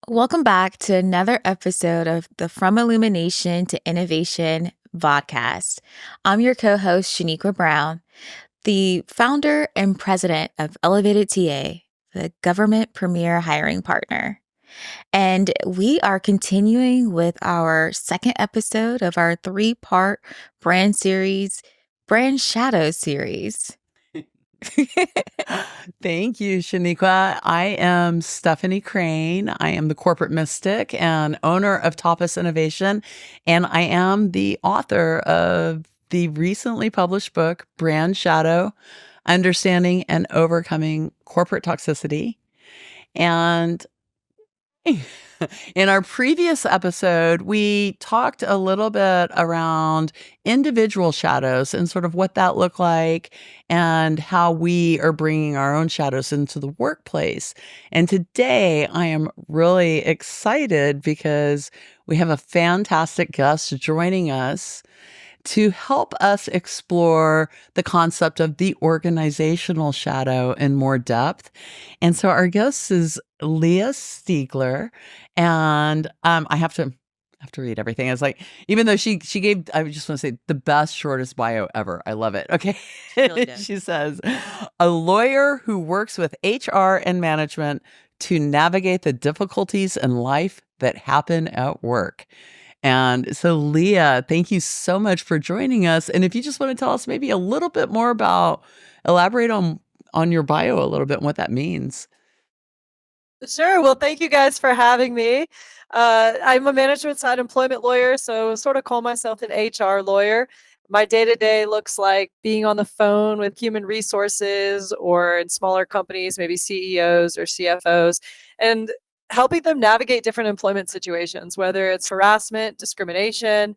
Welcome back to another episode of the From Illumination to Innovation podcast. I'm your co host, Shaniqua Brown, the founder and president of Elevated TA, the government premier hiring partner. And we are continuing with our second episode of our three-part brand series, Brand Shadow series. Thank you, Shaniqua. I am Stephanie Crain. I am the corporate mystic and owner of Tapas Innovation, and I am the author of the recently published book, Brand Shadow: Understanding and Overcoming Corporate Toxicity. And in our previous episode, we talked a little bit around individual shadows and sort of what that looked like and how we are bringing our own shadows into the workplace. And today I am really excited because we have a fantastic guest joining us to help us explore the concept of the organizational shadow in more depth. And so our guest is Leah Stiegler, and I have to read everything. It's like, even though she gave, I just want to say, the best shortest bio ever. I love it. Okay. Really good. She says, a lawyer who works with HR and management to navigate the difficulties in life that happen at work. And so, Leah, thank you so much for joining us. And if you just want to tell us maybe a little bit more about, elaborate on your bio a little bit and what that means. Sure. Well, thank you guys for having me. I'm a management side employment lawyer, so sort of call myself an HR lawyer. My day to day looks like being on the phone with human resources or in smaller companies, maybe CEOs or CFOs, and helping them navigate different employment situations, whether it's harassment, discrimination.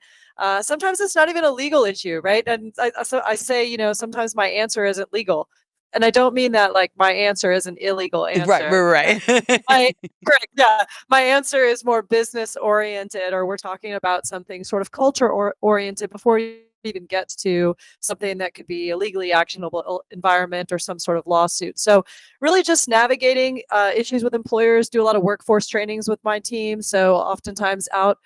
Sometimes it's not even a legal issue, right? And so I say, sometimes my answer isn't legal. And I don't mean that like my answer is an illegal Right, answer. right, right. My correct, yeah. My answer is more business oriented, or we're talking about something sort of culture oriented before you even get to something that could be a legally actionable environment or some sort of lawsuit. So really just navigating issues with employers, do a lot of workforce trainings with my team. So oftentimes out,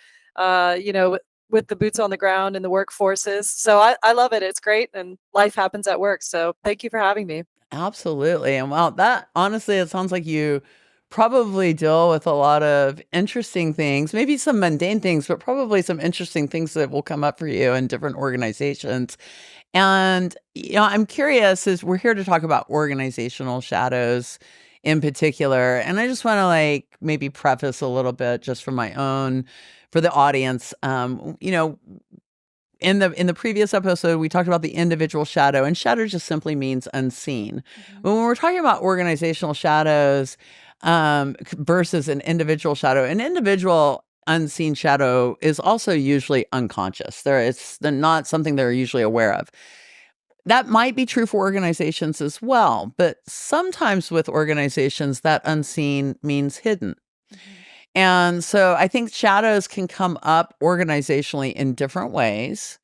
with the boots on the ground in the workforces. So I love it. It's great. And life happens at work. So thank you for having me. Absolutely. And wow, that honestly, it sounds like you probably deal with a lot of interesting things, maybe some mundane things, but probably some interesting things that will come up for you in different organizations. And, I'm curious, as we're here to talk about organizational shadows in particular. And I just want to maybe preface a little bit just for the audience. In the previous episode, we talked about the individual shadow, and shadow just simply means unseen. But when we're talking about organizational shadows versus an individual shadow, an individual unseen shadow is also usually unconscious. They're not something they're usually aware of. That might be true for organizations as well, but sometimes with organizations, that unseen means hidden. And so I think shadows can come up organizationally in different ways.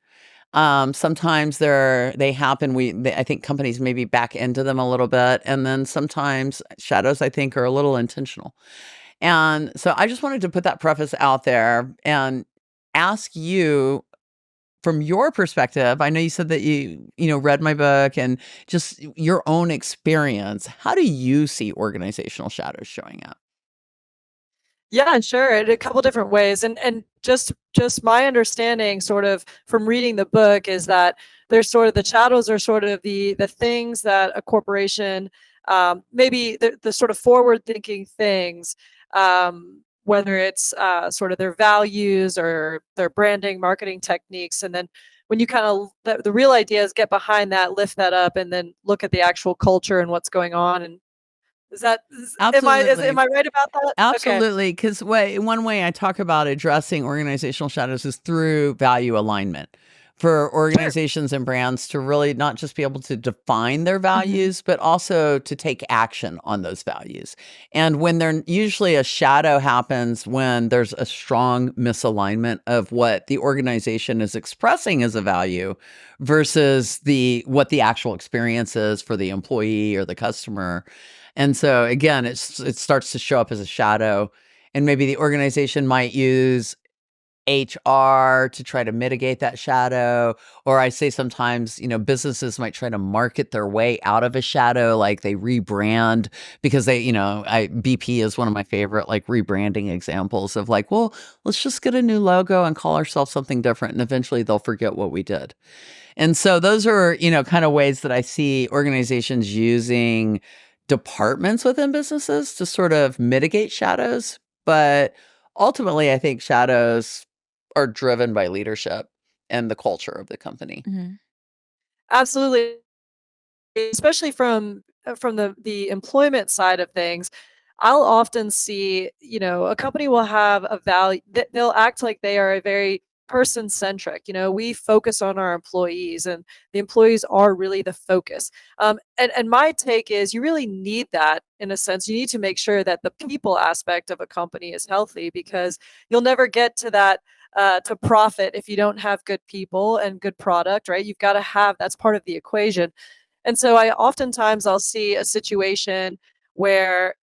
Sometimes they happen. I think companies maybe back into them a little bit, and then sometimes shadows I think are a little intentional. And so I just wanted to put that preface out there and ask you, from your perspective. I know you said that you read my book and just your own experience. How do you see organizational shadows showing up? Yeah, sure. In a couple different ways. And just my understanding sort of from reading the book is that there's sort of the shadows are sort of the things that a corporation maybe the sort of forward thinking things, whether it's sort of their values or their branding, marketing techniques. And then when you kind of the real idea is get behind that, lift that up, and then look at the actual culture and what's going on. And Absolutely. am I right about that? Okay. Absolutely, because one way I talk about addressing organizational shadows is through value alignment for Sure. organizations and brands to really not just be able to define their Mhm. values, but also to take action on those values. And when usually a shadow happens when there's a strong misalignment of what the organization is expressing as a value versus what the actual experience is for the employee or the customer. And so again, it starts to show up as a shadow. and maybe the organization might use HR to try to mitigate that shadow. Or I say sometimes, businesses might try to market their way out of a shadow, like they rebrand because BP is one of my favorite like rebranding examples of like, well, let's just get a new logo and call ourselves something different. And eventually they'll forget what we did. And so those are, kind of ways that I see organizations using departments within businesses to sort of mitigate shadows. But ultimately, I think shadows are driven by leadership and the culture of the company. Mm-hmm. Absolutely. Especially from the employment side of things, I'll often see, a company will have a value that they'll act like they are a very person centric. We focus on our employees, and the employees are really the focus. And my take is you really need that in a sense. You need to make sure that the people aspect of a company is healthy, because you'll never get to that to profit if you don't have good people and good product, right? You've got to have that's part of the equation. And so I'll see a situation where,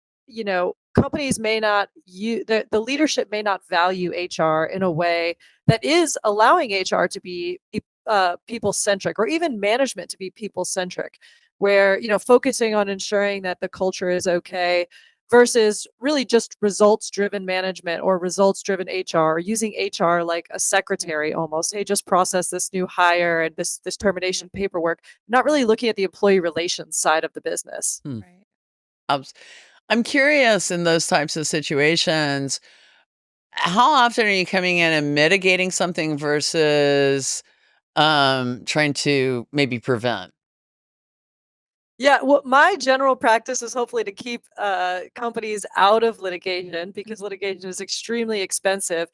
companies may not the leadership may not value HR in a way that is allowing HR to be people centric, or even management to be people centric, where, focusing on ensuring that the culture is okay versus really just results driven management or results driven HR, or using HR like a secretary almost. Hey, just process this new hire and this termination paperwork, not really looking at the employee relations side of the business. Right. I'm curious, in those types of situations, how often are you coming in and mitigating something versus trying to maybe prevent? Yeah, well, my general practice is hopefully to keep companies out of litigation, because litigation is extremely expensive.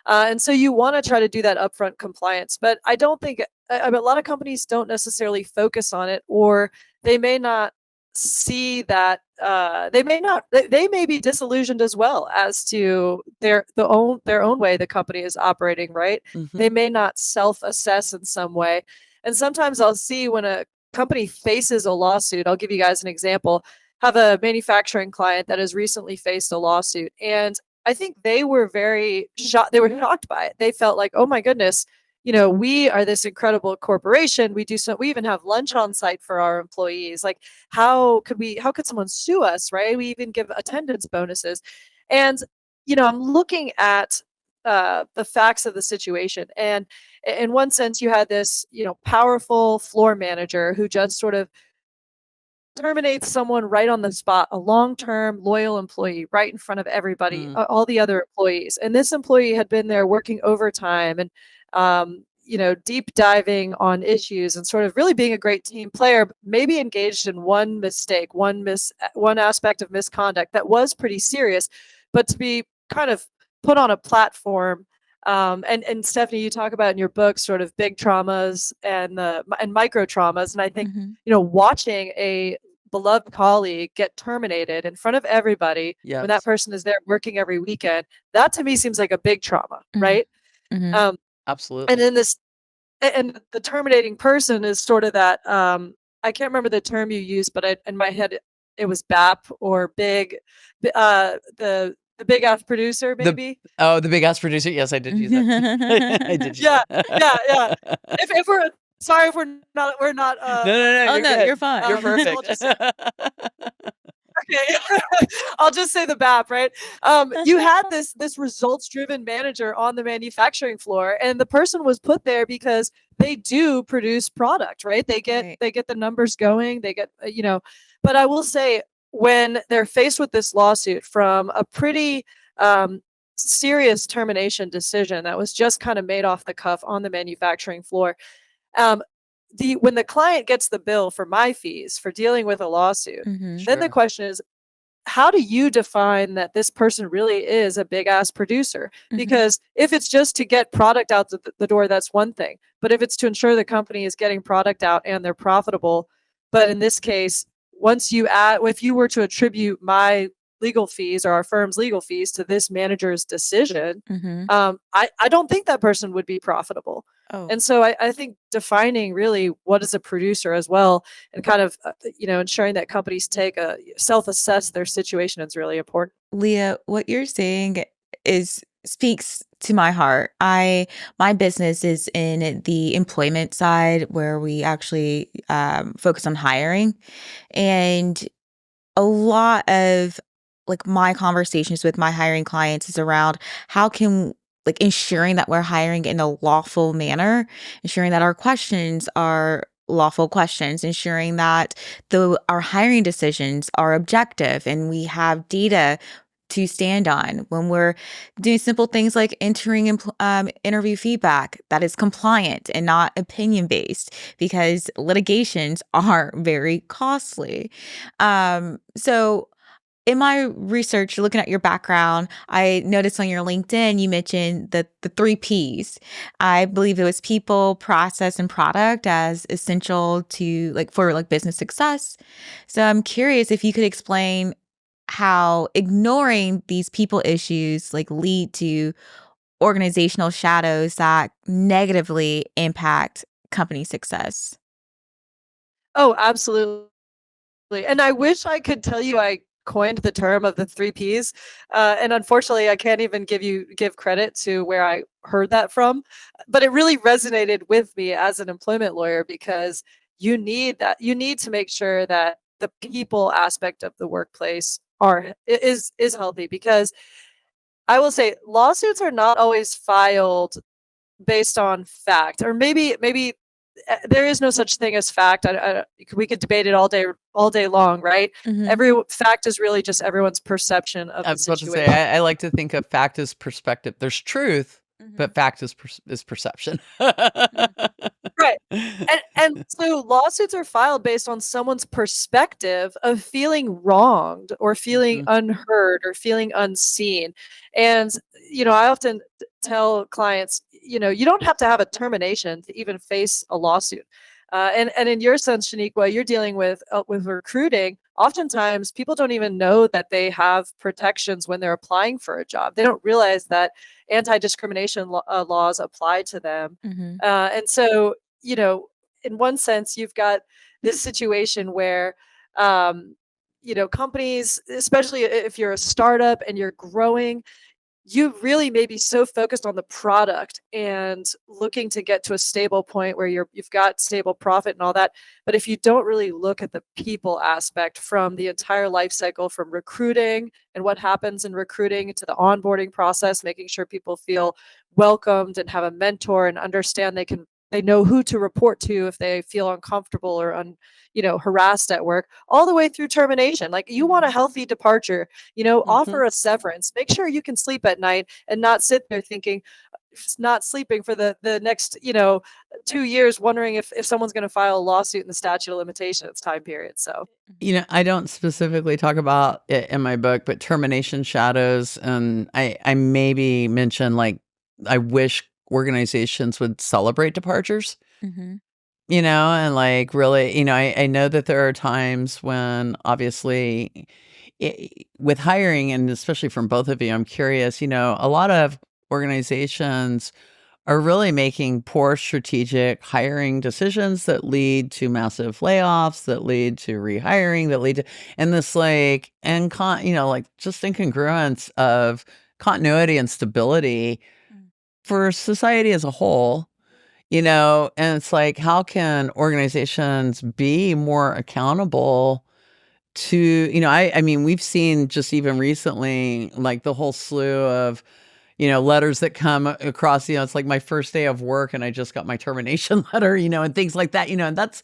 And so you want to try to do that upfront compliance. But I don't think, I mean, a lot of companies don't necessarily focus on it, or they may not see that, they may be disillusioned as well as to their own way the company is operating, right? Mhm. They may not self-assess in some way. And sometimes I'll see when a company faces a lawsuit. I'll give you guys an example. Have a manufacturing client that has recently faced a lawsuit, and I think they were very shocked. They were shocked by it. They felt like, oh my goodness, we are this incredible corporation. We even have lunch on site for our employees. Like, how could someone sue us, right? We even give attendance bonuses. And, I'm looking at the facts of the situation. And in one sense, you had this, powerful floor manager who just sort of terminates someone right on the spot, a long-term loyal employee right in front of everybody, Mm. all the other employees. And this employee had been there working overtime and, deep diving on issues and sort of really being a great team player, but maybe engaged in one mistake, one aspect of misconduct that was pretty serious, but to be kind of put on a platform. And Stephanie, you talk about in your book sort of big traumas and micro traumas, and I think, Mm-hmm. watching a beloved colleague get terminated in front of everybody when that Yes, person is there working every weekend, that to me seems like a big trauma, right? Mm-hmm. Um, and absolutely. then and the terminating person is sort of that, I can't remember the term you used, but in my head it was BAP or big, the big ass producer The maybe. the big ass producer. Yes, I did use that. I did use Yeah, yeah, yeah. that. If we're sorry if we're not No, no, no, Oh you're no, good. you're You're fine. so I'll perfect. just say, okay. I'll just say the BAP, right? You had this results driven manager on the manufacturing floor, and the person was put there because they do produce product, right? Right. They get the numbers going. They get, But I will say, when they're faced with this lawsuit from a pretty serious termination decision that was just kind of made off the cuff on the manufacturing floor, um, when the client gets the bill for my fees for dealing with a lawsuit, Mm-hmm. then the Sure. question is, how do you define that this person really is a big ass producer? Mm-hmm. Because if it's just to get product out the door, that's one thing. But if it's to ensure the company is getting product out and they're profitable, but in this case, if you were to attribute my legal fees or our firm's legal fees to this manager's decision, Mm-hmm. I don't think that person would be profitable. Oh, And so I think defining really what is a producer as well, and kind of, ensuring that companies take a self-assess their situation is really important. Leah, what you're saying is speaks to my heart. My business is in the employment side where we actually focus on hiring, and a lot of like my conversations with my hiring clients is around how can like ensuring that we're hiring in a lawful manner, ensuring that our questions are lawful questions, ensuring that our hiring decisions are objective and we have data to stand on when we're doing simple things like entering interview feedback that is compliant and not opinion based because litigations are very costly. So in my research, looking at your background, I noticed on your LinkedIn you mentioned the three P's. I believe it was people, process, and product as essential to like for like business success. So I'm curious if you could explain how ignoring these people issues like lead to organizational shadows that negatively impact company success. Oh, absolutely. And I wish I could tell you I coined the term of the three Ps. And unfortunately, I can't even give credit to where I heard that from. But it really resonated with me as an employment lawyer because you need to make sure that the people aspect of the workplace is healthy because I will say lawsuits are not always filed based on fact, or maybe there is no such thing as fact. We could debate it all day long, right? Mhm. Every fact is really just everyone's perception of I the was about to say, situation. I like to think of fact as perspective. There's truth, Mhm. but fact is perception. Mhm. Right. And so lawsuits are filed based on someone's perspective of feeling wronged or feeling Mhm, unheard or feeling unseen. And I often tell clients, you don't have to have a termination to even face a lawsuit. And in your sense, Shaniqua, you're dealing with recruiting. Oftentimes, people don't even know that they have protections when they're applying for a job. They don't realize that anti-discrimination laws apply to them. Mhm. And so, you know, in one sense, you've got this situation where, um, companies, especially if you're a startup and you're growing, you really may be so focused on the product and looking to get to a stable point where you've got stable profit and all that. But if you don't really look at the people aspect from the entire life cycle, from recruiting and what happens in recruiting to the onboarding process, making sure people feel welcomed and have a mentor and understand they know who to report to if they feel uncomfortable or harassed at work, all the way through termination. Like, you want a Mhm. healthy departure, offer mhm. a severance, make sure you can sleep at night and not sit there thinking, not sleeping for the next 2 years, wondering if someone's going to file a lawsuit in the statute of limitations time period. So I don't specifically talk about it in my book, but termination shadows, and I maybe mention like I wish organizations would celebrate departures. Mhm. And like really, I know that there are times when obviously with hiring, and especially from both of you, I'm curious, a lot of organizations are really making poor strategic hiring decisions that lead to massive layoffs, that lead to rehiring, that lead to, and this like, like just incongruence of continuity and stability Mm. for society as a whole. And it's like, how can organizations be more accountable to, I mean, we've seen just even recently, like the whole slew of, letters that come across, it's like my first day of work and I just got my termination letter, and things like that, and that's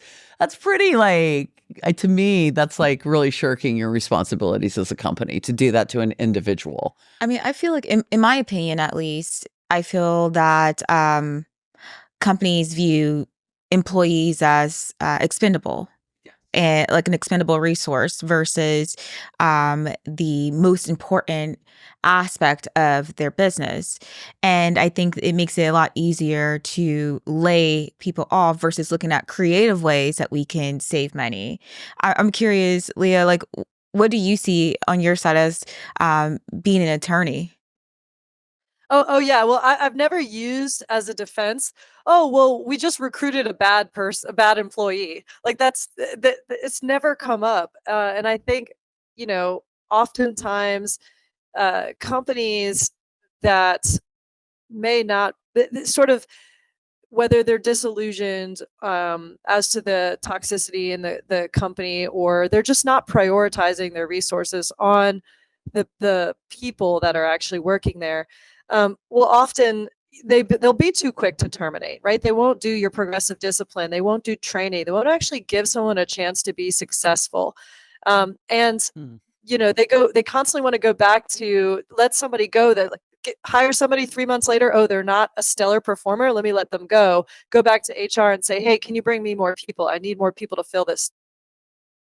pretty like, to me, that's like really shirking your responsibilities as a company to do that to an individual. I mean, I feel like in my opinion at least, I feel that companies view employees as expendable and like an expendable resource versus the most important aspect of their business. And I think it makes it a lot easier to lay people off versus looking at creative ways that we can save money. I'm curious, Leah, like what do you see on your side as being an attorney? oh yeah, well, I've never used as a defense, oh well, we just recruited a bad person, a bad employee. Like, it's never come up. And I think, oftentimes companies that may not sort of, whether they're disillusioned as to the toxicity in the company, or they're just not prioritizing their resources on the people that are actually working there, will often they'll be too quick to terminate, right? They won't do your progressive discipline. They won't do training. They won't actually give someone a chance to be successful. And Hmm. they constantly want to go back to let somebody go that like hire somebody 3 months later. Oh, they're not a stellar performer. Let me let them go back to HR and say, hey, can you bring me more people? I need more people to fill this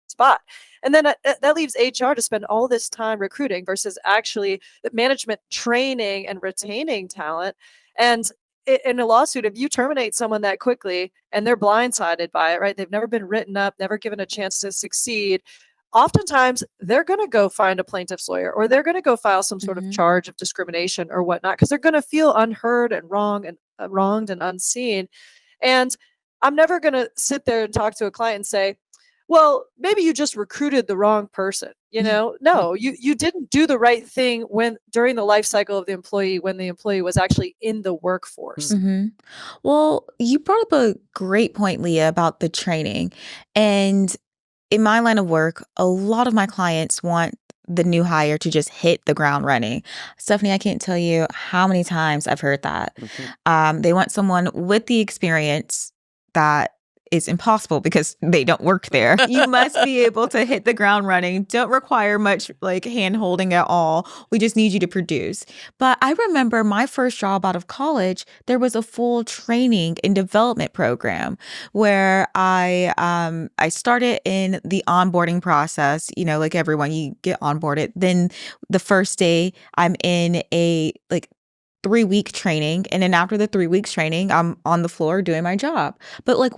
spot. And then that leaves HR to spend all this time recruiting versus actually the management training and retaining talent. And in a lawsuit, if you terminate someone that quickly and they're blindsided by it, right? They've never been written up, never given a chance to succeed. Oftentimes, they're going to go find a plaintiff's lawyer, or they're going to go file some sort of Mhm. charge of discrimination or whatnot, because they're going to feel unheard and wronged and unseen. And I'm never going to sit there and talk to a client and say, well, maybe you just recruited the wrong person. No, you didn't do the right thing when during the life cycle of the employee, when the employee was actually in the workforce. Mhm. Well, you brought up a great point, Leah, about the training. And in my line of work, a lot of my clients want the new hire to just hit the ground running. Stephanie, I can't tell you how many times I've heard that. Mhm. They want someone with the experience that is impossible because they don't work there. You must be able to hit the ground running. Don't require much like hand holding at all. We just need you to produce. But I remember my first job out of college, there was a full training and development program where I started in the onboarding process, like everyone, you get onboarded. Then the first day I'm in a like 3-week training. And then after the 3 weeks training, I'm on the floor doing my job. But like,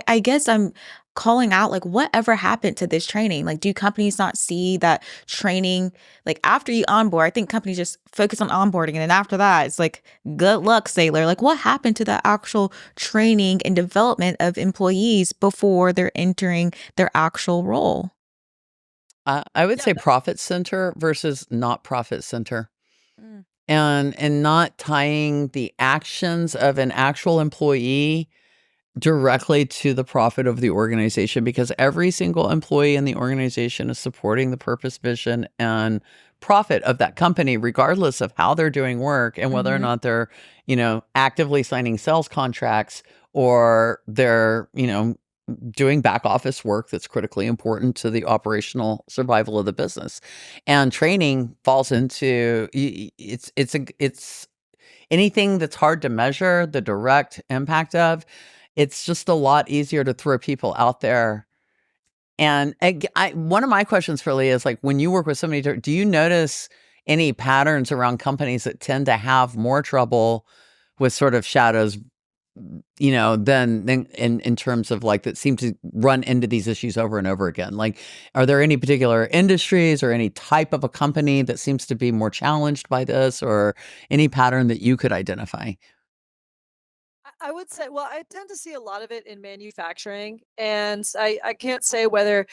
I guess I'm calling out like whatever happened to this training. Like, do companies not see that training, like after you onboard? I think companies just focus on onboarding. And then after that, it's like, good luck, sailor. Like, what happened to the actual training and development of employees before they're entering their actual role? I would Yeah, say profit center versus not profit center. Mm. And not tying the actions of an actual employee directly to the profit of the organization, because every single employee in the organization is supporting the purpose, vision, and profit of that company, regardless of how they're doing work and whether or Mhm. not they're, actively signing sales contracts, or they're, doing back office work that's critically important to the operational survival of the business. And training falls into it's anything that's hard to measure the direct impact of. It's just a lot easier to throw people out there. And one of my questions for Leah is, like, when you work with somebody, do you notice any patterns around companies that tend to have more trouble with sort of shadows, than in terms of, like, that seem to run into these issues over and over again? Like, are there any particular industries or any type of a company that seems to be more challenged by this, or any pattern that you could identify? I would say, well, I tend to see a lot of it in manufacturing, and I can't say whether,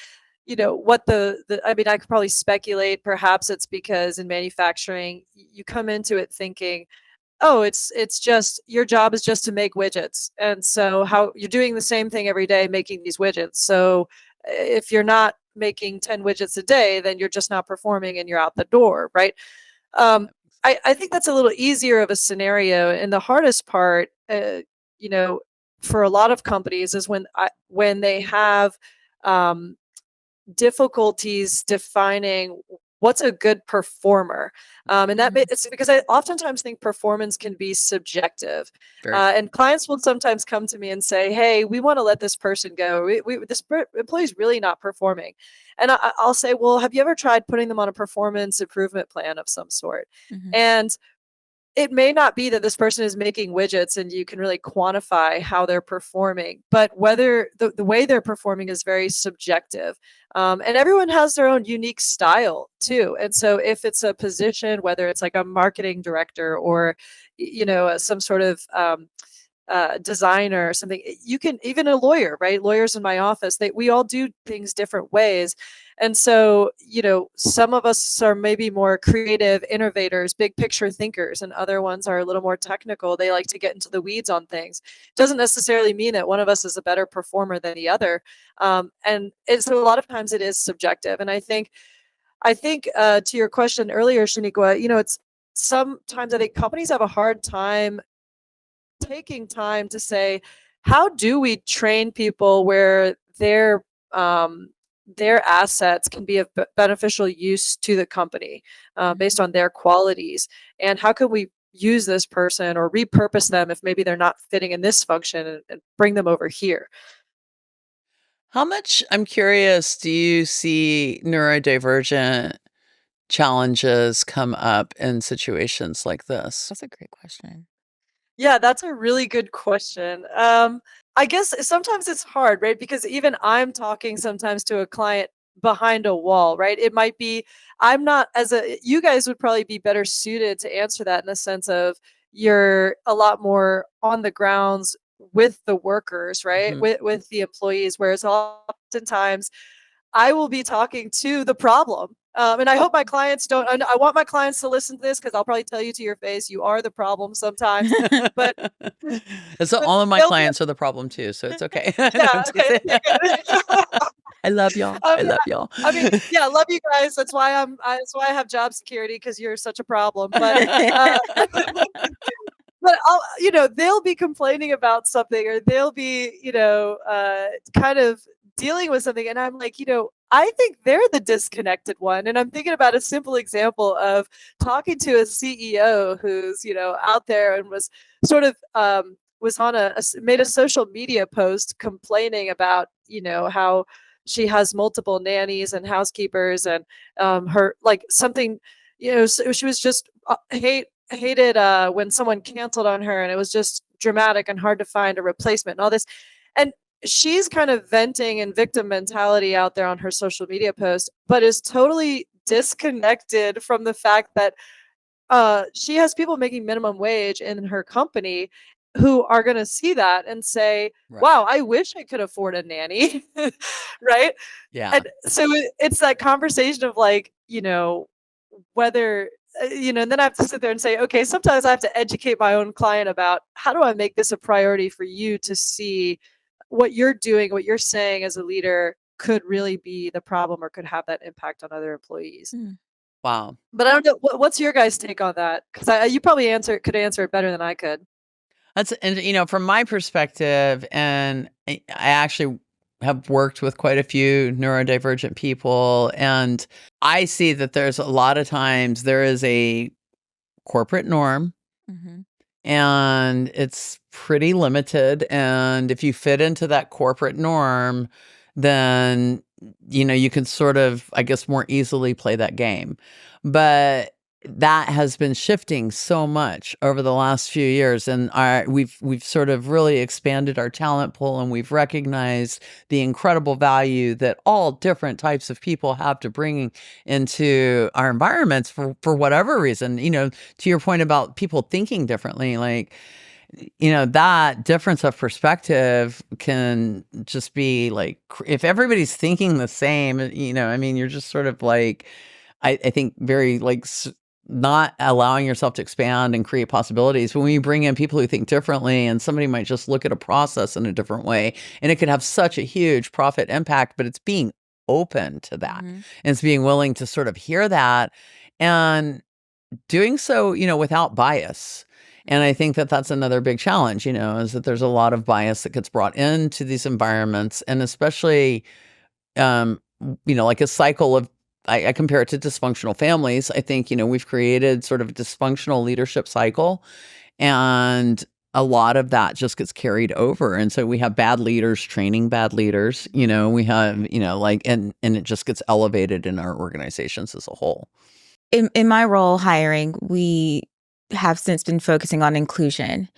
what I mean, I could probably speculate. Perhaps it's because in manufacturing, you come into it thinking, oh, it's just your job is just to make widgets. And so how you're doing the same thing every day making these widgets. So if you're not making 10 widgets a day, then you're just not performing and you're out the door, right? Um, I think that's a little easier of a scenario. And the hardest part, you know, for a lot of companies is when they have um, difficulties defining what's a good performer. And Mhm. it's because I oftentimes think performance can be subjective. Very. And clients will sometimes come to me and say, hey, we want to let this person go. This employee's really not performing. And I'll say, well, have you ever tried putting them on a performance improvement plan of some sort? Mhm. And it may not be that this person is making widgets and you can really quantify how they're performing, but whether the way they're performing is very subjective. And everyone has their own unique style too. And so if it's a position, whether it's like a marketing director or, some sort of designer or something. You can, even a lawyer, right? Lawyers in my office, we all do things different ways. And so, some of us are maybe more creative innovators, big picture thinkers, and other ones are a little more technical. They like to get into the weeds on things. Doesn't necessarily mean that one of us is a better performer than the other. So a lot of times it is subjective. And I think to your question earlier, Shaniqua, it's sometimes I think companies have a hard time taking time to say, how do we train people where their assets can be of beneficial use to the company based on their qualities, and how can we use this person or repurpose them if maybe they're not fitting in this function, and bring them over here. How much, I'm curious, do you see neurodivergent challenges come up in situations like this? That's a great question. Yeah, that's a really good question. I guess sometimes it's hard, right? Because even I'm talking sometimes to a client behind a wall, right? It might be, I'm not as a, you guys would probably be better suited to answer that in the sense of you're a lot more on the grounds with the workers, right? Mhm. With the employees, whereas oftentimes I will be talking to the problem. And I hope my clients don't, and I want my clients to listen to this because I'll probably tell you to your face, you are the problem sometimes. But, And so but all of my they'll be, clients are the problem too, so it's okay. No, yeah, I'm just okay, kidding. okay, good. I love y'all. I Yeah, love y'all. I mean, yeah, I love you guys. That's why I have job security because you're such a problem. But they'll be complaining about something, or they'll be, kind of dealing with something. And I'm like, I think they're the disconnected one. And I'm thinking about a simple example of talking to a CEO who's, out there and was sort of, was on made a social media post complaining about, how she has multiple nannies and housekeepers, and her, like, something, so she was just hated when someone canceled on her, and it was just dramatic and hard to find a replacement and all this. And she's kind of venting and victim mentality out there on her social media post, but is totally disconnected from the fact that she has people making minimum wage in her company who are going to see that and say, Right. wow, I wish I could afford a nanny. Right. Yeah. And so it's that conversation of, like, whether, and then I have to sit there and say, okay, sometimes I have to educate my own client about, how do I make this a priority for you to see what you're doing, what you're saying as a leader could really be the problem or could have that impact on other employees. Mm. Wow. But I don't know, what's your guys' take on that? Because you probably could answer it better than I could. That's, and from my perspective, and I actually have worked with quite a few neurodivergent people, and I see that there's a lot of times there is a corporate norm, Mhm. and it's pretty limited. And if you fit into that corporate norm, then, you can sort of, I guess, more easily play that game. But that has been shifting so much over the last few years, and we've sort of really expanded our talent pool, and we've recognized the incredible value that all different types of people have to bring into our environments for whatever reason. To your point about people thinking differently, like, that difference of perspective can just be like, if everybody's thinking the same, I mean, you're just sort of like, I think very like not allowing yourself to expand and create possibilities. But when you bring in people who think differently, and somebody might just look at a process in a different way, and it could have such a huge profit impact, but it's being open to that, Mhm. and it's being willing to sort of hear that, and doing so, without bias. And I think that that's another big challenge, is that there's a lot of bias that gets brought into these environments, and especially, like a cycle of, I compare it to dysfunctional families. I think, we've created sort of a dysfunctional leadership cycle, and a lot of that just gets carried over. And so we have bad leaders training bad leaders, we have, like, and it just gets elevated in our organizations as a whole. In my role hiring, we have since been focusing on inclusion.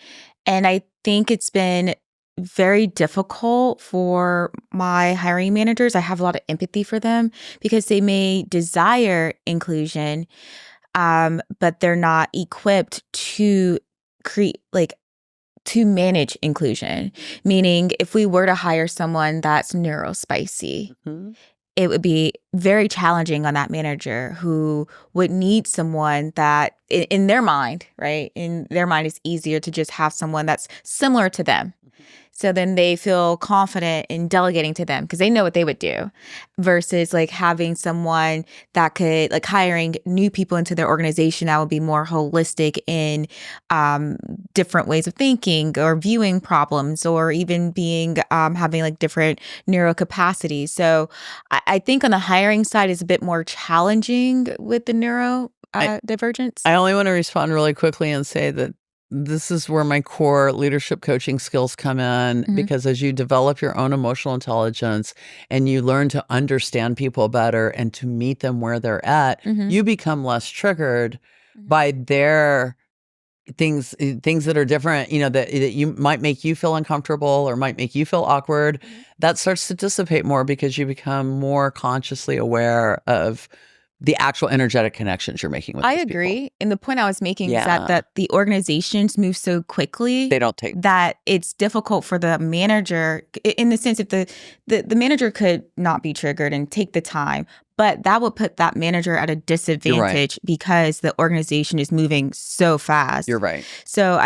And I think it's been very difficult for my hiring managers. I have a lot of empathy for them because they may desire inclusion, but they're not equipped to create, like, to manage inclusion. Meaning, if we were to hire someone that's neurospicy, it would be very challenging on that manager who would need someone that in their mind, right? In their mind, it's easier to just have someone that's similar to them. So then they feel confident in delegating to them because they know what they would do versus like having someone that could like hiring new people into their organization that would be more holistic in different ways of thinking or viewing problems or even being having like different neuro capacities. So I think on the hiring side is a bit more challenging with the neuro divergence. I only want to respond really quickly and say that this is where my core leadership coaching skills come in because as you develop your own emotional intelligence and you learn to understand people better and to meet them where they're at, you become less triggered by their things that are different, that you might make you feel uncomfortable or might make you feel awkward. That starts to dissipate more because you become more consciously aware of the actual energetic connections you're making with I these agree. people. And the point I was making is that the organizations move so quickly They don't take that it's difficult for the manager in the sense if the manager could not be triggered and take the time, but that would put that manager at a disadvantage because the organization is moving so fast. You're right. So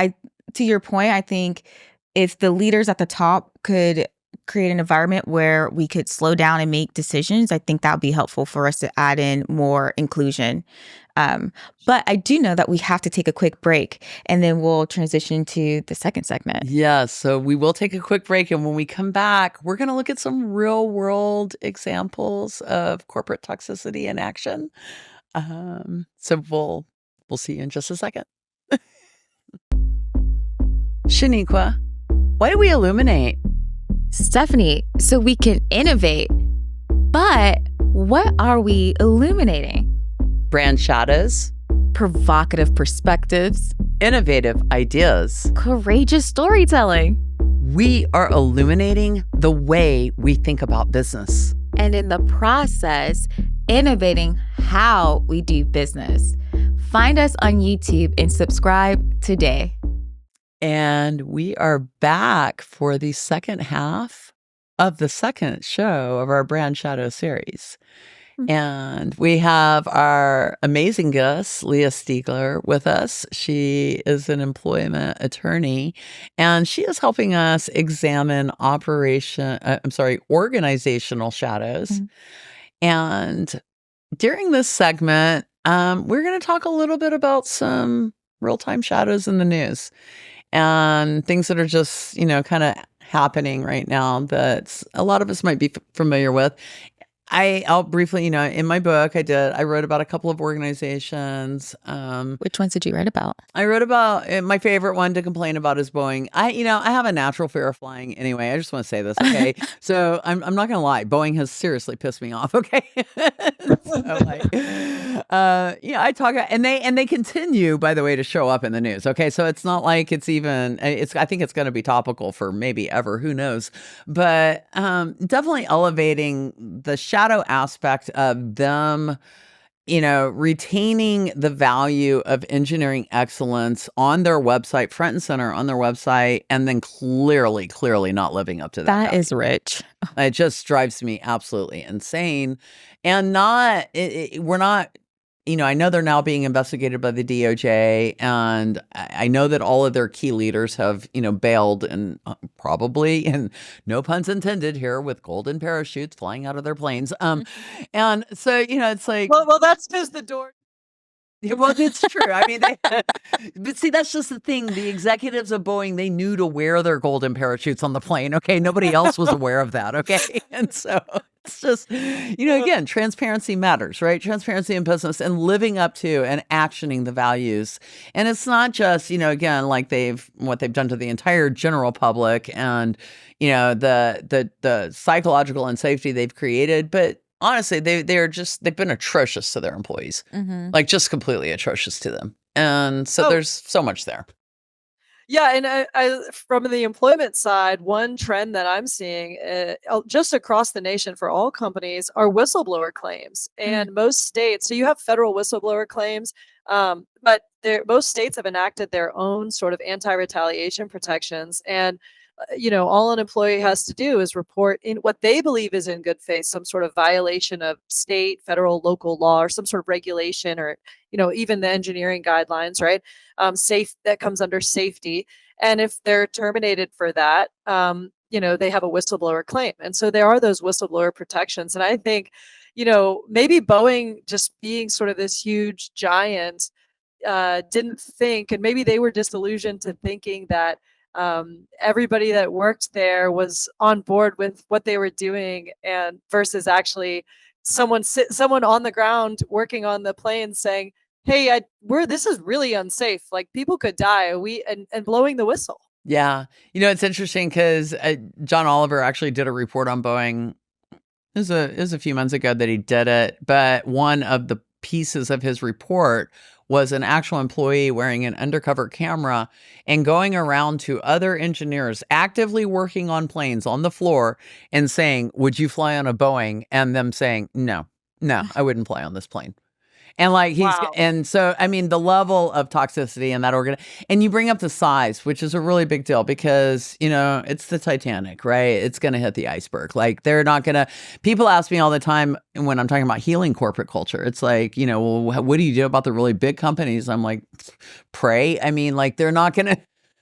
to your point, I think if the leaders at the top could create an environment where we could slow down and make decisions, I think that would be helpful for us to add in more inclusion. But I do know that we have to take a quick break and then we'll transition to the second segment. Yeah, so we will take a quick break. And when we come back, we're going to look at some real world examples of corporate toxicity in action. So we'll see you in just a second. Shaniqua, why do we illuminate? Stephanie, so we can innovate. But what are we illuminating? Brand shadows, Provocative perspectives, innovative ideas, courageous storytelling. We are illuminating the way we think about business. And in the process, innovating how we do business. Find us on YouTube and subscribe today. And we are back for the second half of the second show of our Brand Shadow series. And we have our amazing guest, Leah Stiegler, with us. She is an employment attorney, and she is helping us examine organizational shadows. And during this segment, we're going to talk a little bit about some real-time shadows in the news and things that are just, kind of happening right now that a lot of us might be familiar with. I'll briefly, in my book, I wrote about a couple of organizations. Which ones did you write about? I wrote about my favorite one to complain about is Boeing. I have a natural fear of flying anyway. I just want to say this, okay? So I'm not going to lie. Boeing has seriously pissed me off, okay? I talk and they continue, by the way, to show up in the news, okay? So it's not like I think it's going to be topical for maybe ever, who knows? But definitely elevating the shadow aspect of them, retaining the value of engineering excellence on their website, front and center on their website, and then clearly not living up to that. That value. is rich. It just drives me absolutely insane. And we're not, I know they're now being investigated by the DOJ, and I know that all of their key leaders have, bailed and probably, and no puns intended here, with golden parachutes flying out of their planes. And so, it's like, well, that's because the door. Well, it's true. I mean, but see, that's just the thing. The executives of Boeing, they knew to wear their golden parachutes on the plane. Okay. Nobody else was aware of that. Okay. And so it's just, again, transparency matters, right? Transparency in business and living up to and actioning the values. And it's not just, again, like what they've done to the entire general public and, the psychological unsafety they've created, but honestly, they've been atrocious to their employees, like just completely atrocious to them. And so there's so much there. Yeah, and from the employment side, one trend that I'm seeing just across the nation for all companies are whistleblower claims. Mm. And most states, so you have federal whistleblower claims, but most states have enacted their own sort of anti-retaliation protections. And all an employee has to do is report in what they believe is in good faith, some sort of violation of state, federal, local law, or some sort of regulation, or even the engineering guidelines, right? Safe that comes under safety, and if they're terminated for that, they have a whistleblower claim, and so there are those whistleblower protections. And I think, maybe Boeing just being sort of this huge giant didn't think, and maybe they were disillusioned to thinking that everybody that worked there was on board with what they were doing, and versus actually someone on the ground working on the plane saying, "Hey, this is really unsafe. Like people could die." And blowing the whistle. Yeah. It's interesting because John Oliver actually did a report on Boeing. It was a few months ago that he did it, but one of the pieces of his report was an actual employee wearing an undercover camera and going around to other engineers actively working on planes on the floor and saying, "Would you fly on a Boeing?" And them saying, "No, no, I wouldn't fly on this plane." And like Wow. and so I mean the level of toxicity in that organ, and you bring up the size, which is a really big deal because it's the Titanic, right? It's going to hit the iceberg. Like they're not going to. People ask me all the time when I'm talking about healing corporate culture. It's like, well, what do you do about the really big companies? I'm like, pray. I mean, like they're not going to.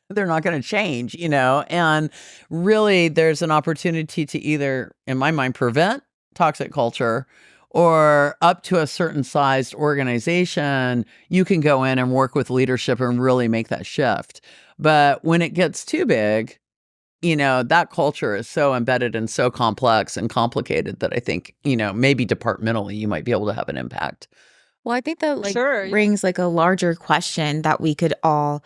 They're not going to change, and really there's an opportunity to either, in my mind, prevent toxic culture, or up to a certain sized organization, you can go in and work with leadership and really make that shift. But when it gets too big, that culture is so embedded and so complex and complicated that I think, maybe departmentally you might be able to have an impact. Well, I think that Sure. Yeah. brings a larger question that we could all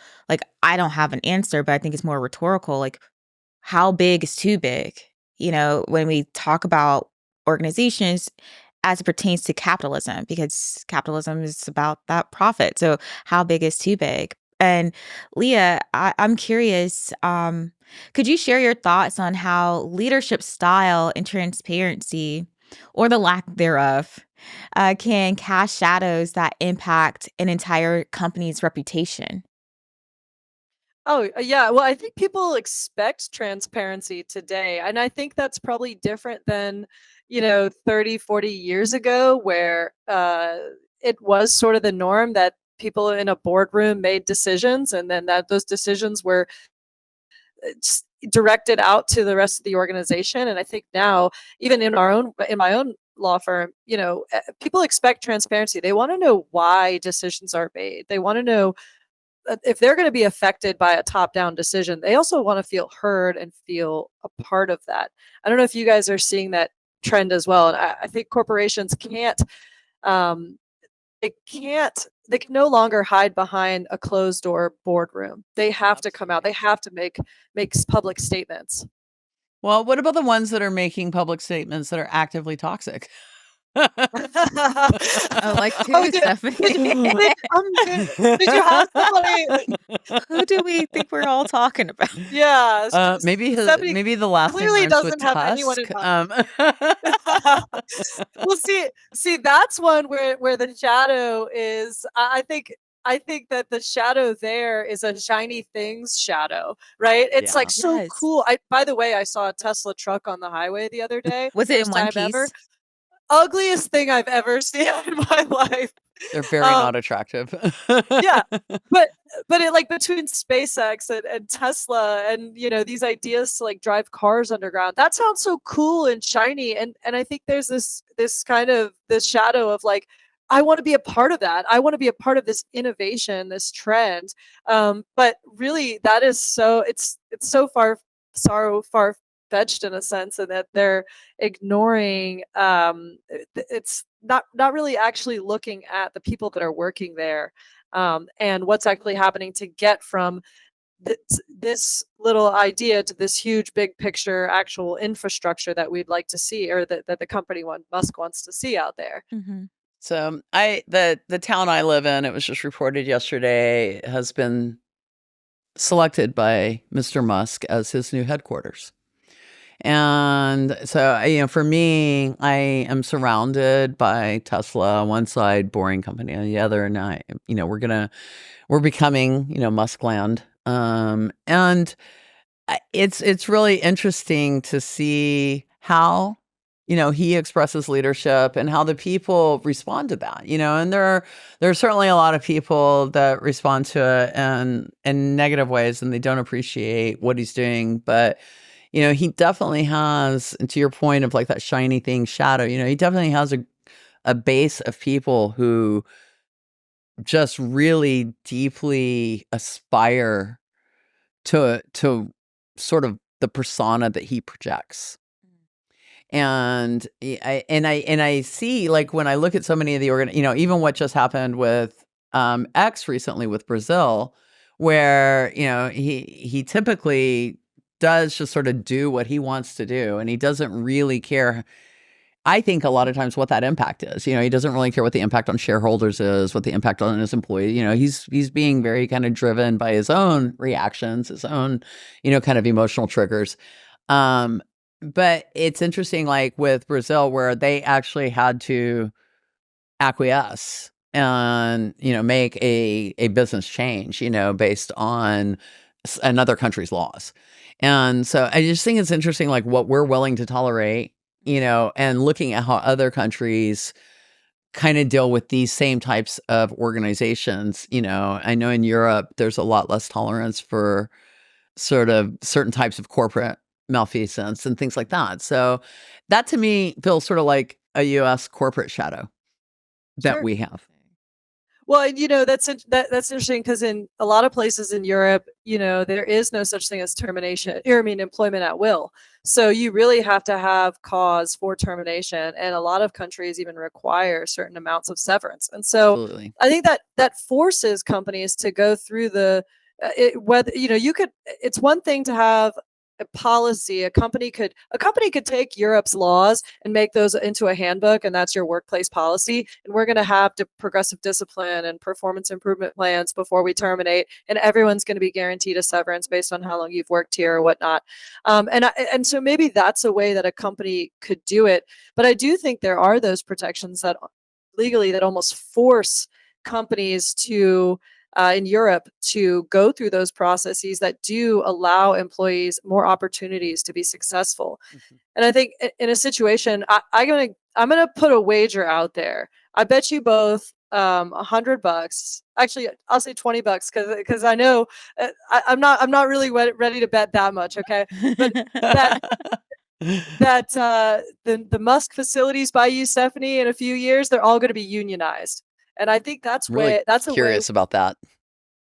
I don't have an answer, but I think it's more rhetorical. How big is too big? When we talk about organizations as it pertains to capitalism, because capitalism is about that profit. So how big is too big? And Leah, I'm curious, could you share your thoughts on how leadership style and transparency, or the lack thereof, can cast shadows that impact an entire company's reputation? Oh, yeah. Well, I think people expect transparency today. And I think that's probably different than, 30, 40 years ago, where it was sort of the norm that people in a boardroom made decisions, and then that those decisions were directed out to the rest of the organization. And I think now, even in my own law firm, people expect transparency. They want to know why decisions are made. They want to know if they're going to be affected by a top-down decision, they also want to feel heard and feel a part of that. I don't know if you guys are seeing that trend as well. And I think corporations um, they can no longer hide behind a closed door boardroom. They have to come out. They have to make public statements. Well, what about the ones that are making public statements that are actively toxic? Oh, like Oh, who, Stephanie? did you have somebody? Who do we think we're all talking about? Yeah, Stephanie Maybe the last name clearly rhymes with doesn't have anyone in Tusk. mind. Well, see, that's one where the shadow is. I think that the shadow there is a shiny things shadow, right? It's like Yeah. so Yes. cool. By the way, I saw a Tesla truck on the highway the other day, Was it in first one time ever. piece? Ugliest thing I've ever seen in my life. They're very Um, not attractive. yeah, but it like between SpaceX and Tesla, and these ideas to like drive cars underground, that sounds so cool and shiny. And I think there's this kind of this shadow of like, I want to be a part of that. I want to be a part of this innovation, this trend. But really, that is it's so far fetched in a sense, and that they're ignoring it's not really actually looking at the people that are working there, and what's actually happening to get from this little idea to this huge big picture actual infrastructure that we'd like to see, or that the company Musk wants to see out there. Mhm. So the town I live in, it was just reported yesterday, has been selected by Mr. Musk as his new headquarters. And so, for me, I am surrounded by Tesla on one side, boring company on the other, and we're becoming, Musk land. And it's really interesting to see how, he expresses leadership and how the people respond to that, and there are certainly a lot of people that respond to it in negative ways, and they don't appreciate what he's doing. But he definitely has, and to your point of like that shiny thing, shadow, he definitely has a base of people who just really deeply aspire to sort of the persona that he projects. And I see, like, when I look at so many of the even what just happened with X recently with Brazil, where he typically does just sort of do what he wants to do, and he doesn't really care. I think a lot of times what that impact is. He doesn't really care what the impact on shareholders is, what the impact on his employees. He's being very kind of driven by his own reactions, his own, kind of emotional triggers. But it's interesting, like with Brazil, where they actually had to acquiesce and, make a business change, based on another country's laws. And so I just think it's interesting, like what we're willing to tolerate, and looking at how other countries kind of deal with these same types of organizations. I know in Europe, there's a lot less tolerance for sort of certain types of corporate malfeasance and things like that. So that to me feels sort of like a U.S. corporate shadow that we have. Well, and that's interesting because in a lot of places in Europe, there is no such thing as termination, employment at will. So you really have to have cause for termination, and a lot of countries even require certain amounts of severance. And so Absolutely. I think that forces companies to go through whether it's one thing to have a policy. A company could take Europe's laws and make those into a handbook, and that's your workplace policy. And we're going to have progressive discipline and performance improvement plans before we terminate, and everyone's going to be guaranteed a severance based on how long you've worked here or whatnot. And so maybe that's a way that a company could do it. But I do think there are those protections that legally that almost force companies to in Europe to go through those processes that do allow employees more opportunities to be successful. Mhm. And I think in a situation, I'm gonna put a wager out there. I bet you both $100. Actually, I'll say $20 because I know I'm not really ready to bet that much. Okay, but that the Musk facilities by you, Stephanie, in a few years, they're all going to be unionized. And I think I'm really that's a way. curious about that.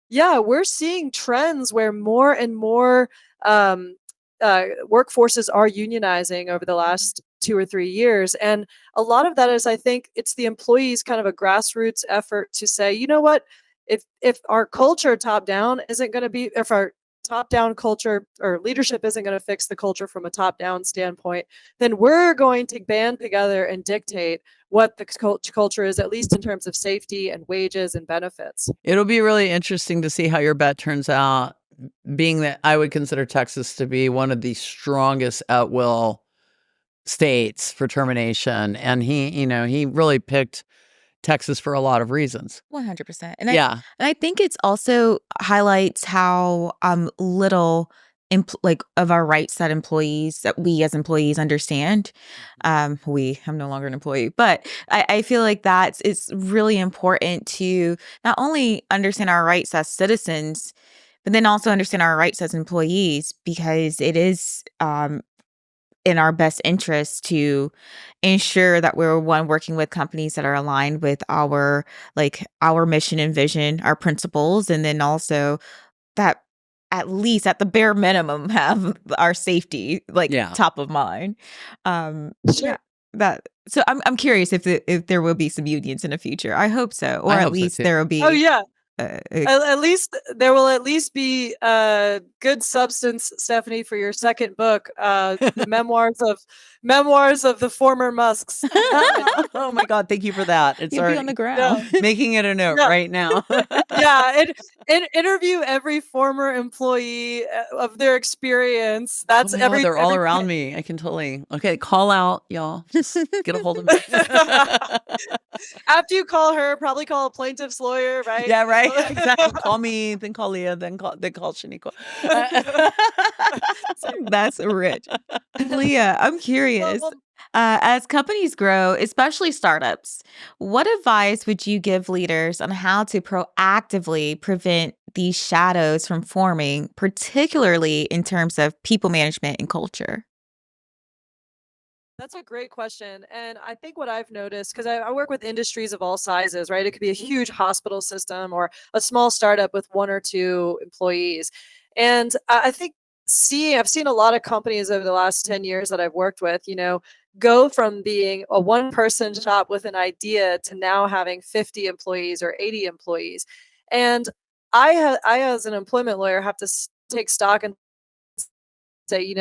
Yeah, we're seeing trends where more and more workforces are unionizing over the last 2 or 3 years. And a lot of that is, I think, it's the employees kind of a grassroots effort to say, you know what, if our culture top down isn't going to be, if our top down culture or leadership isn't going to fix the culture from a top down standpoint, then we're going to band together and dictate what the culture is, at least in terms of safety and wages and benefits. It'll be really interesting to see how your bet turns out, being that I would consider Texas to be one of the strongest at will states for termination. And he really picked Texas for a lot of reasons. 100%. And I think it's also highlights how little of our rights that we as employees understand. I'm no longer an employee, but I feel like it's really important to not only understand our rights as citizens, but then also understand our rights as employees, because it is in our best interest to ensure that we're working with companies that are aligned with our mission and vision, our principles, and then also that at least at the bare minimum have our safety top of mind. Sure. So I'm curious if there will be some unions in the future. I hope so, or at least there will be. Oh yeah. At least there will at least be good substance, Stephanie, for your second book, the memoirs of the former Musks. Oh my God, thank you for that. It's You'll be on the ground. Making it a note right now. Yeah, and interview every former employee of their experience. That's Oh, no, they're all every around me. I can totally. Okay, call out, y'all. Just get a hold of me. After you call her, probably call a plaintiff's lawyer, right? Yeah, right. Exactly. Call me, then call Leah, then call Shaniqua. That's rich. Leah, I'm Well, curious. well, As companies grow, especially startups, what advice would you give leaders on how to proactively prevent these shadows from forming, particularly in terms of people management and culture? that's a great question. And I think what I've noticed, because I work with industries of all sizes, right? It could be a huge hospital system or a small startup with one or two employees. And I think I've seen a lot of companies over the last 10 years that I've worked with, go from being a one person shop with an idea to now having 50 employees or 80 employees. And I as an employment lawyer, have to take stock and say,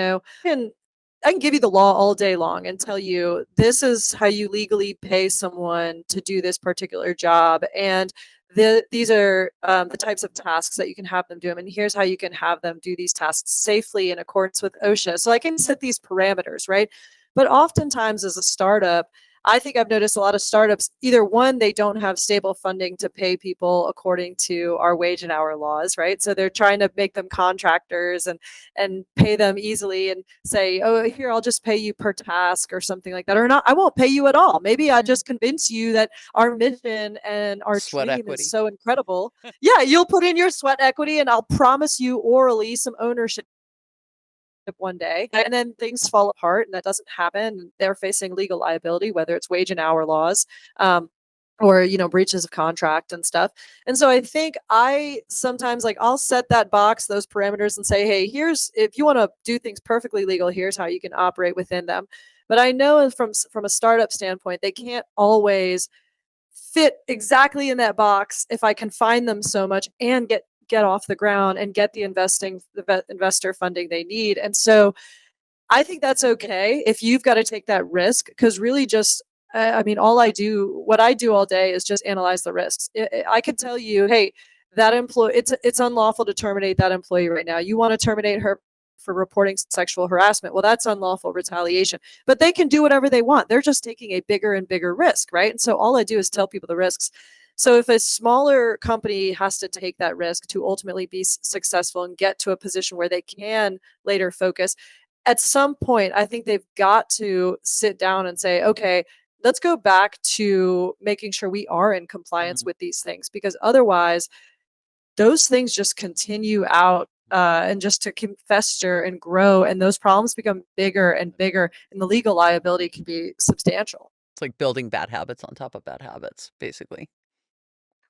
I can give you the law all day long and tell you this is how you legally pay someone to do this particular job, and these are the types of tasks that you can have them do, and here's how you can have them do these tasks safely in accordance with OSHA. So I can set these parameters, right? But oftentimes, as a startup, I think I've noticed a lot of startups, either one, they don't have stable funding to pay people according to our wage and hour laws, right? So they're trying to make them contractors and pay them easily and say, oh, here, I'll just pay you per task or something like that. Or not, I won't pay you at all. Maybe I just convince you that our mission and our Sweat dream is equity. so incredible. Yeah, you'll put in your sweat equity and I'll promise you orally some ownership one day, and then things fall apart and that doesn't happen. They're facing legal liability, whether it's wage and hour laws, or breaches of contract and stuff. And so I think I sometimes, like, I'll set that box, those parameters, and say, hey, here's, if you want to do things perfectly legal, here's how you can operate within them. But I know from a startup standpoint, they can't always fit exactly in that box if I confine them so much and get off the ground and get the investor funding they need. And so I think that's okay if you've got to take that risk, because really just I mean, what I do all day is just analyze the risks. I could tell you, hey, that employee, it's unlawful to terminate that employee right now. You want to terminate her for reporting sexual harassment? Well, that's unlawful retaliation. But they can do whatever they want. They're just taking a bigger and bigger risk, right? And so all I do is tell people the risks. So if a smaller company has to take that risk to ultimately be successful and get to a position where they can later focus, at some point, I think they've got to sit down and say, okay, let's go back to making sure we are in compliance Mhm. with these things, because otherwise, those things just continue out, and just to fester and grow, and those problems become bigger and bigger, and the legal liability can be substantial. It's like building bad habits on top of bad habits, basically.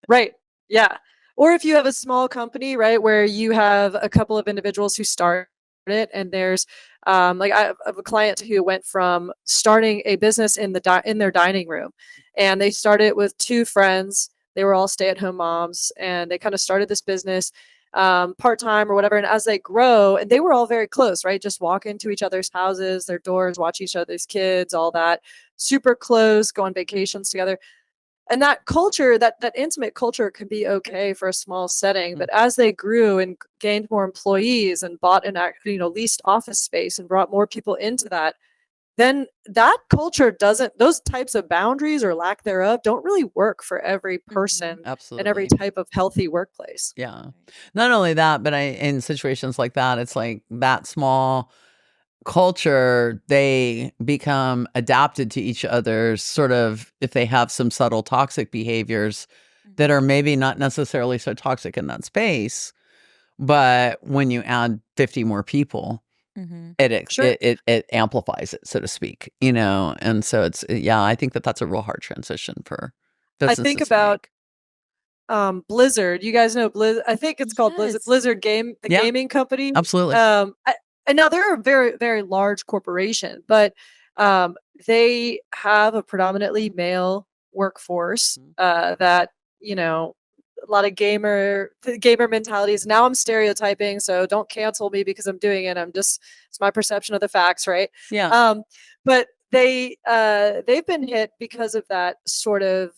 Right. Yeah. Or if you have a small company, right, where you have a couple of individuals who start it, and there's like I have a client who went from starting a business in their dining room, and they started with two friends. They were all stay-at-home moms, and they kind of started this business part-time or whatever. And as they grow, and they were all very close, right? Just walk into each other's houses, their doors, watch each other's kids, all that, super close, go on vacations together. And that culture, that intimate culture, can be okay for a small setting, Mm. but as they grew and gained more employees and bought leased office space and brought more people into that, then that culture doesn't, those types of boundaries or lack thereof don't really work for every person and every Absolutely. type of healthy workplace. Yeah. Not only that, but in situations like that, it's like that small culture, they become adapted to each other's sort of, if they have some subtle toxic behaviors that are maybe not necessarily so toxic in that space, but when you add 50 more people, Mhm. Sure. it amplifies it, so to speak, and so it's, yeah, I think that that's a real hard transition for I think businesses to about make. Blizzard. You guys know Blizzard? I think it's called Blizzard. Yes. Blizzard game, the Yeah, gaming company. absolutely. And now they're a very, very large corporation, but um, they have a predominantly male workforce, Mhm. that a lot of gamer mentalities. Now I'm stereotyping, so don't cancel me because I'm doing it. It's my perception of the facts, right? Yeah. Um, but they've been hit because of that sort of.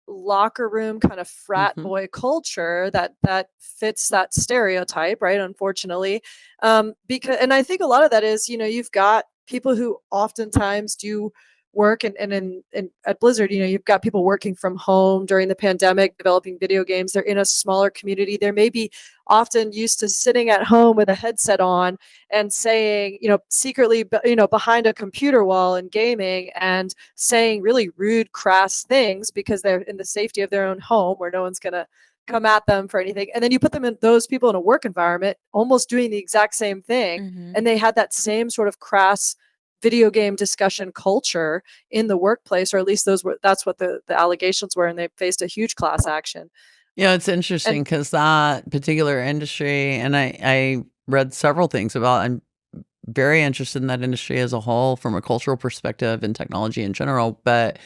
locker room kind of frat Mm-hmm. boy culture that fits that stereotype, right? Unfortunately, because and I think a lot of that is, you've got people who oftentimes do work and in at Blizzard, you've got people working from home during the pandemic, developing video games. They're in a smaller community. They're maybe often used to sitting at home with a headset on and saying, secretly, behind a computer wall and gaming and saying really rude, crass things because they're in the safety of their own home where no one's going to come at them for anything. And then you put those people in a work environment almost doing the exact same thing. Mm-hmm. And they had that same sort of crass video game discussion culture in the workplace, or at least that's what the allegations were, and they faced a huge class action. Yeah, it's interesting And because that particular industry, and I read several things about. I'm very interested in that industry as a whole from a cultural perspective and technology in general. But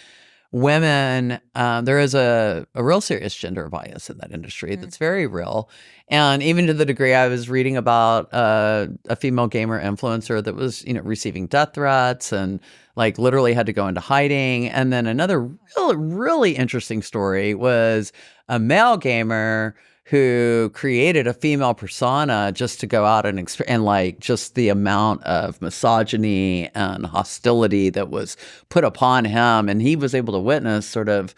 women, there is a real serious gender bias in that industry that's very real. And even to the degree I was reading about a female gamer influencer that was, receiving death threats and like literally had to go into hiding. And then another really, really interesting story was a male gamer who created a female persona just to go out and like just the amount of misogyny and hostility that was put upon him. And he was able to witness sort of,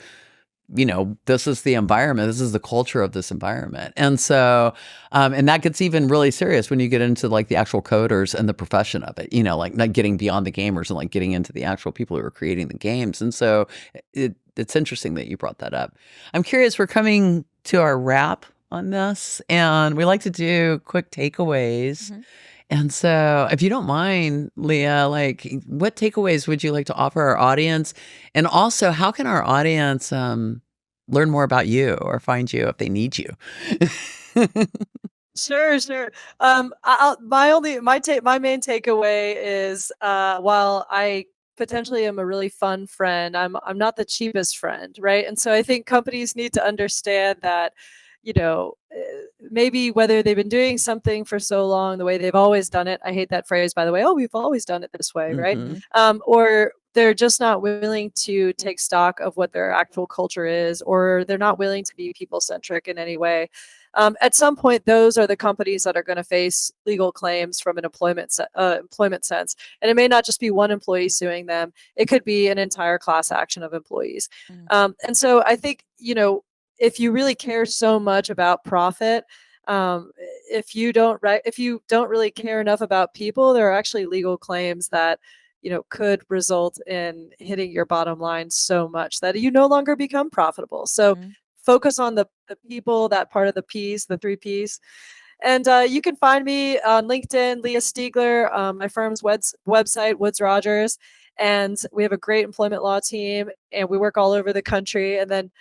this is the environment, this is the culture of this environment. And so, and that gets even really serious when you get into like the actual coders and the profession of it, like not getting beyond the gamers and like getting into the actual people who are creating the games. And so it's interesting that you brought that up. I'm curious, we're coming to our wrap on this, and we like to do quick takeaways. Mm-hmm. And so, if you don't mind, Leah, like, what takeaways would you like to offer our audience? And also, how can our audience learn more about you or find you if they need you? Sure. My main takeaway is, while I potentially am a really fun friend, I'm not the cheapest friend, right? And so I think companies need to understand that, maybe whether they've been doing something for so long the way they've always done it. I hate that phrase, by the way. Oh, we've always done it this way, right? Mm-hmm. Or they're just not willing to take stock of what their actual culture is, or they're not willing to be people centric in any way. At some point, those are the companies that are going to face legal claims from an employment sense, and it may not just be one employee suing them; it could be an entire class action of employees. And so, I think if you really care so much about profit, if you don't really care enough about people, there are actually legal claims that could result in hitting your bottom line so much that you no longer become profitable. So Mm-hmm. focus on the people, that part of the P's, the 3 P's. And you can find me on LinkedIn, Leah Stiegler, my firm's website, Woods Rogers. And we have a great employment law team, and we work all over the country. And then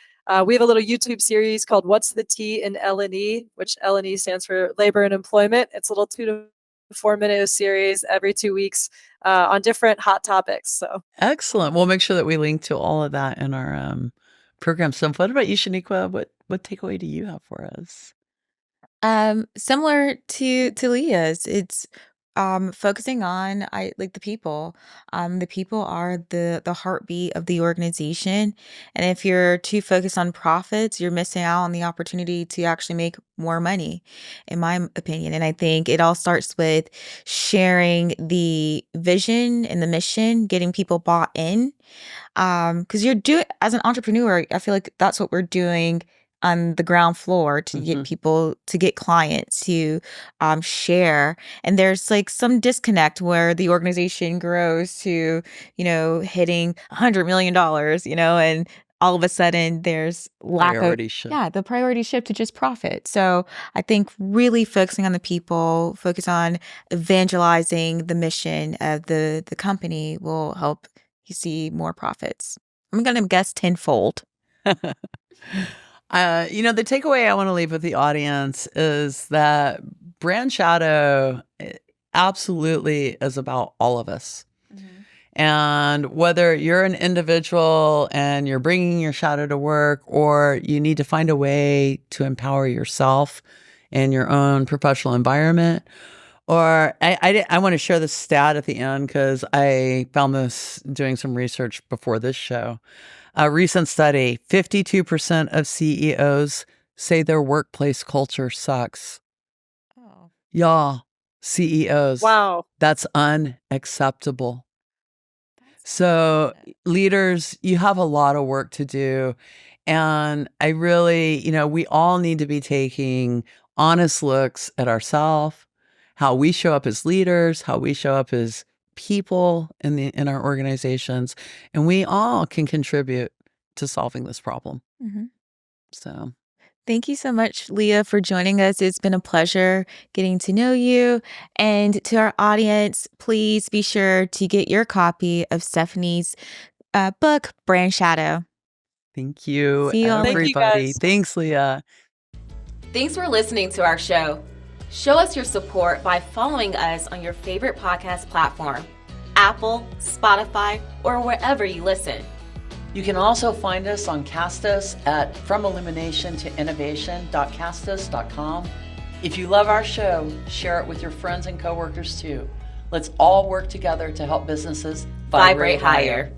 we have a little YouTube series called What's the T in L&E, which L&E stands for labor and employment. It's a little 2 to 4 minute series every 2 weeks on different hot topics. So Excellent. We'll make sure that we link to all of that in our program. So, what about you, Shaniqua? What takeaway do you have for us? Similar to Leah's, it's focusing on I like the people. The people are the heartbeat of the organization. And if you're too focused on profits, you're missing out on the opportunity to actually make more money, in my opinion. And I think it all starts with sharing the vision and the mission, getting people bought in. Because you're doing as an entrepreneur, I feel like that's what we're doing on the ground floor to get people, to get clients to share. And there's like some disconnect where the organization grows to, hitting $100 million, and all of a sudden there's lack of, Priority shift. yeah, the priority shift to just profit. So I think really focusing on the people, focus on evangelizing the mission of the company will help you see more profits. I'm going to guess tenfold. The takeaway I want to leave with the audience is that brand shadow absolutely is about all of us. And whether you're an individual and you're bringing your shadow to work, or you need to find a way to empower yourself in your own professional environment, or I want to share this stat at the end because I found this doing some research before this show. A recent study, 52% of CEOs say their workplace culture sucks. Oh, Y'all, CEOs, Wow. that's unacceptable. that's So, unfortunate. leaders, you have a lot of work to do. And I really, we all need to be taking honest looks at ourselves, how we show up as leaders, how we show up as people in our organizations, and we all can contribute to solving this problem. Mhm. So, Thank you so much, Leah, for joining us. It's been a pleasure getting to know you. And to our audience, please be sure to get your copy of Stephanie's book, Brand Shadow. thank you, See you on Thank you everybody. guys. Thanks, Leah. Thanks for listening to our show. Show us your support by following us on your favorite podcast platform, Apple, Spotify, or wherever you listen. You can also find us on Castus at fromilluminationtoinnovation.castus.com. If you love our show, share it with your friends and coworkers too. Let's all work together to help businesses vibrate higher.